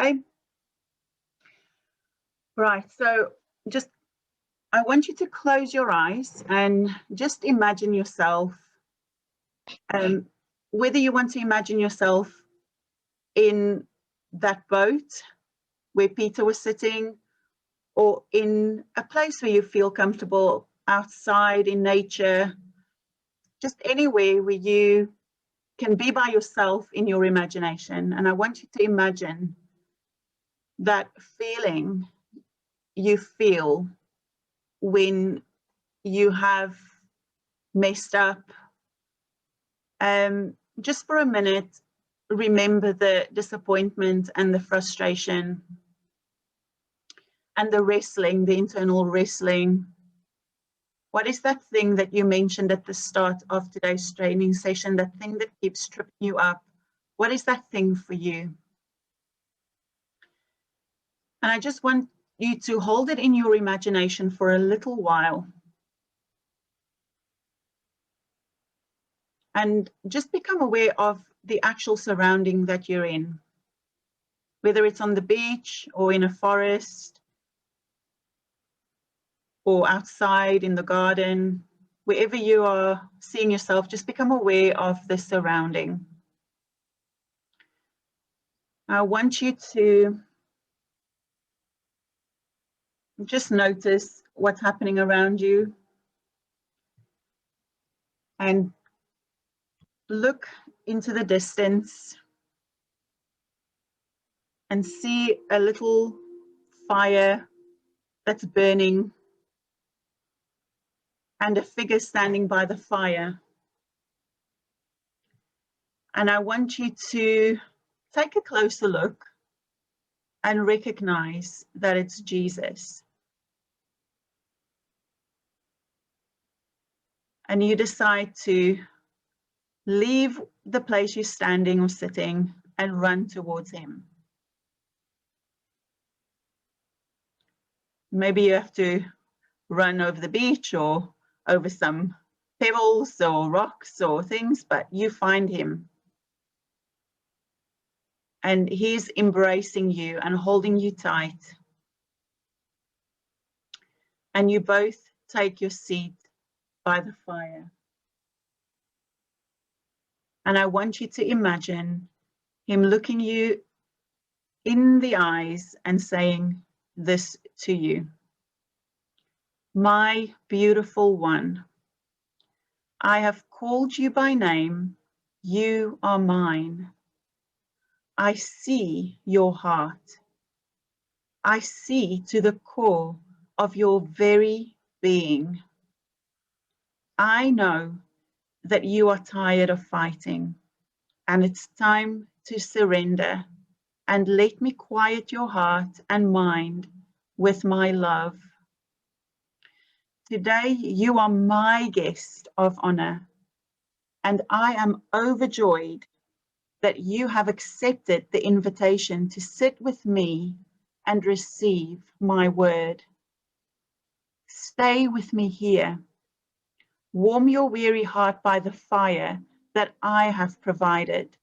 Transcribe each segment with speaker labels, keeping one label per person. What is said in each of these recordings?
Speaker 1: Okay. Right. So I want you to close your eyes and just imagine yourself, whether you want to imagine yourself in that boat where Peter was sitting, or in a place where you feel comfortable, outside in nature, just anywhere where you can be by yourself in your imagination. And I want you to imagine that feeling you feel when you have messed up. Just for a minute, remember the disappointment and the frustration and the wrestling, the internal wrestling. What is that thing that you mentioned at the start of today's training session, that thing that keeps tripping you up? What is that thing for you? And I just want you to hold it in your imagination for a little while. And just become aware of the actual surrounding that you're in, whether it's on the beach or in a forest or outside in the garden, wherever you are seeing yourself, just become aware of the surrounding. I want you to just notice what's happening around you and look into the distance and see a little fire that's burning and a figure standing by the fire. And I want you to take a closer look and recognize that it's Jesus. And you decide to leave the place you're standing or sitting and run towards him. Maybe you have to run over the beach or over some pebbles or rocks or things, but you find him. And he's embracing you and holding you tight. And you both take your seat by the fire. And I want you to imagine him looking you in the eyes and saying this to you. My beautiful one, I have called you by name. You are mine. I see your heart. I see to the core of your very being. I know that you are tired of fighting, and it's time to surrender and let me quiet your heart and mind with my love. Today, you are my guest of honor, and I am overjoyed that you have accepted the invitation to sit with me and receive my word. Stay with me here. Warm your weary heart by the fire that I have provided.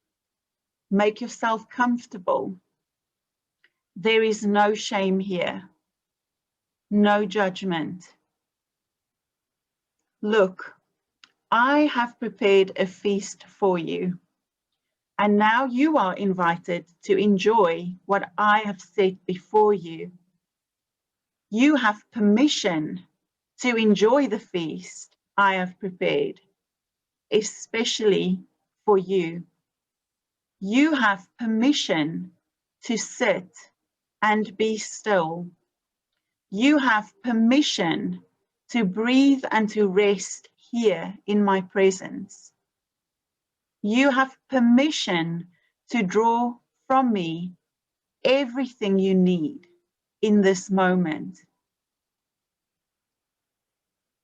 Speaker 1: Make yourself comfortable. There is no shame here, no judgment. Look, I have prepared a feast for you, and now you are invited to enjoy what I have set before you. You have permission to enjoy the feast I have prepared, especially for you. You have permission to sit and be still. You have permission to breathe and to rest here in my presence. You have permission to draw from me everything you need in this moment.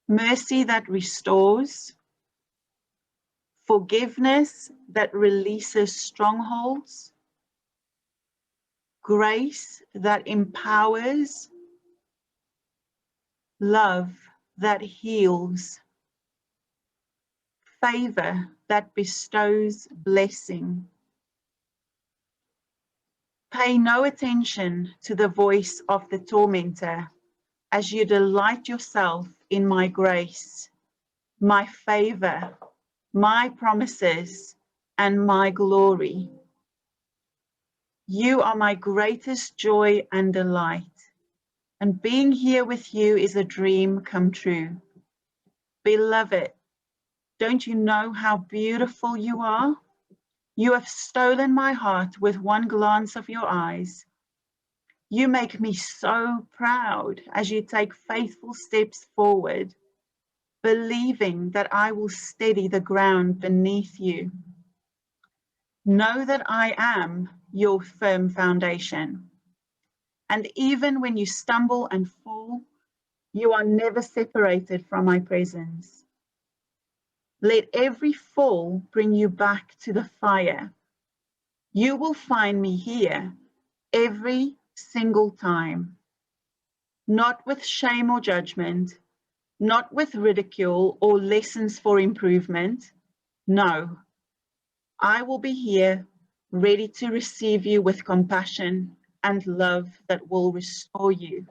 Speaker 1: Mercy that restores, forgiveness that releases strongholds, grace that empowers, love that heals, favor that bestows blessing, Pay no attention to the voice of the tormentor as you delight yourself in my grace, my favor, my promises, and my glory. You are my greatest joy and delight, and being here with you is a dream come true. Beloved, don't you know how beautiful you are? You have stolen my heart with one glance of your eyes. You make me so proud as you take faithful steps forward, believing that I will steady the ground beneath you. Know that I am your firm foundation. And even when you stumble and fall, you are never separated from my presence. Let every fall bring you back to the fire. You will find me here every single time, not with shame or judgment, not with ridicule or lessons for improvement. No, I will be here ready to receive you with compassion and love that will restore you,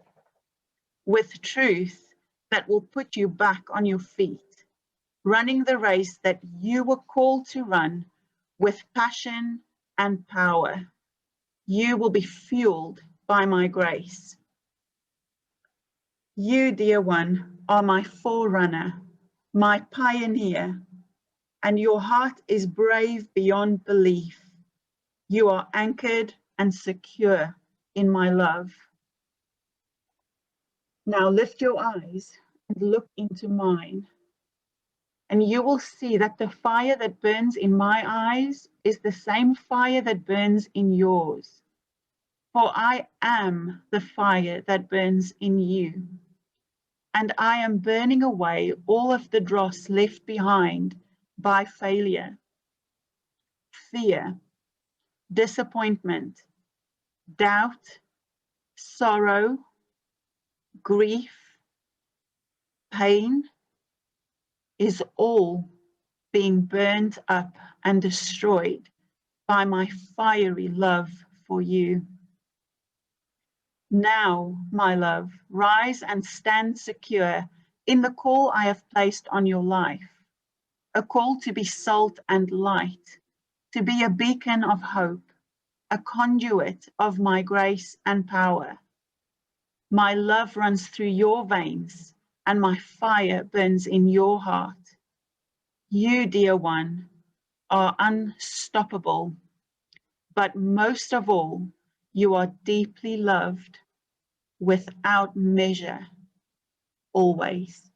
Speaker 1: with truth that will put you back on your feet, running the race that you were called to run with passion and power. You will be fueled by my grace. You, dear one, are my forerunner, my pioneer, and your heart is brave beyond belief. You are anchored and secure in my love. Now lift your eyes and look into mine, and you will see that the fire that burns in my eyes is the same fire that burns in yours. For I am the fire that burns in you, and I am burning away all of the dross left behind by failure, fear, disappointment, doubt, sorrow, grief, pain, is all being burned up and destroyed by my fiery love for you. Now, my love, rise and stand secure in the call I have placed on your life, a call to be salt and light, to be a beacon of hope, a conduit of my grace and power. My love runs through your veins, and my fire burns in your heart. You, dear one, are unstoppable, but most of all, you are deeply loved without measure, always.